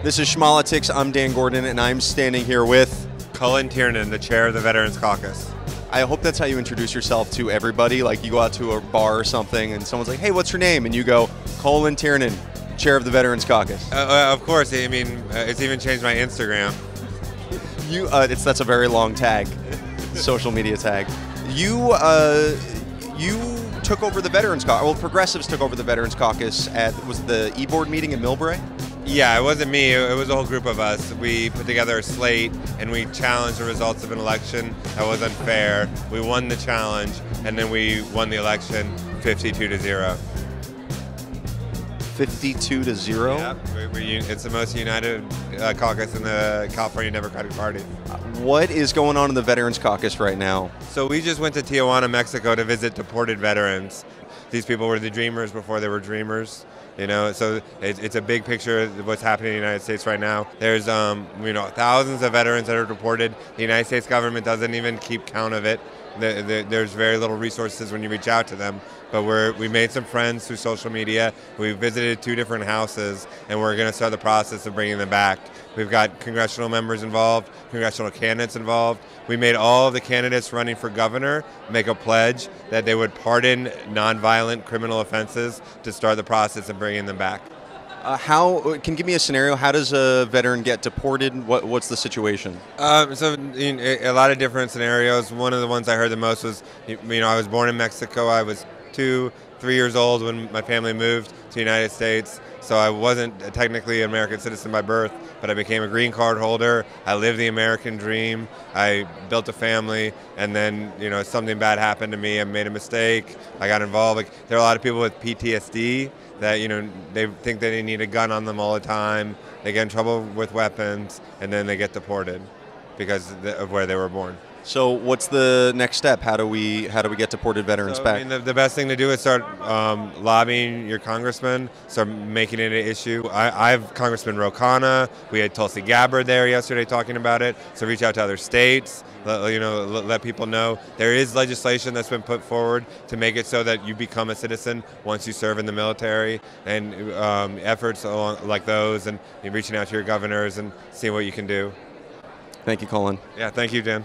This is Schmolitics. I'm Dan Gordon, and I'm standing here with Cullen Tiernan, the chair of the Veterans Caucus. I hope that's how you introduce yourself to everybody. Like you go out to a bar or something, and someone's like, "Hey, what's your name?" And you go, "Cullen Tiernan, chair of the Veterans Caucus." Of course. I mean, it's even changed my Instagram. That's a very long tag, social media tag. You took over the Veterans Caucus. Well, Progressives took over the Veterans Caucus was the e-board meeting in Millbrae? Yeah, it wasn't me. It was a whole group of us. We put together a slate and we challenged the results of an election that was unfair. We won the challenge, and then we won the election 52-0. 52-0? Yeah, it's the most united caucus in the California Democratic Party. What is going on in the Veterans Caucus right now? So we just went to Tijuana, Mexico to visit Deported Veterans. These people were the dreamers before they were dreamers. You know, so it's a big picture of what's happening in the United States right now. There's, thousands of veterans that are deported. The United States government doesn't even keep count of it. There's very little resources when you reach out to them. But we made some friends through social media. We visited 2 different houses, and we're going to start the process of bringing them back. We've got congressional members involved, congressional candidates involved. We made all of the candidates running for governor make a pledge that they would pardon nonviolent criminal offenses to start the process of bringing them back. Can you give me a scenario? How does a veteran get deported? What's the situation? So a lot of different scenarios. One of the ones I heard the most was, I was born in Mexico. I was 2-3 years old when my family moved to the United States. So I wasn't technically an American citizen by birth, but I became a green card holder. I lived the American dream. I built a family, and then something bad happened to me. I made a mistake. I got involved. Like, there are a lot of people with PTSD that they think that they need a gun on them all the time. They get in trouble with weapons, and then they get deported because of where they were born. So what's the next step? How do we get deported veterans back? The best thing to do is start lobbying your congressman, start making it an issue. I've Congressman Ro Khanna. We had Tulsi Gabbard there yesterday talking about it. So reach out to other states. Let people know. There is legislation that's been put forward to make it so that you become a citizen once you serve in the military, and efforts like those, and reaching out to your governors and seeing what you can do. Thank you, Cullen. Yeah, thank you, Dan.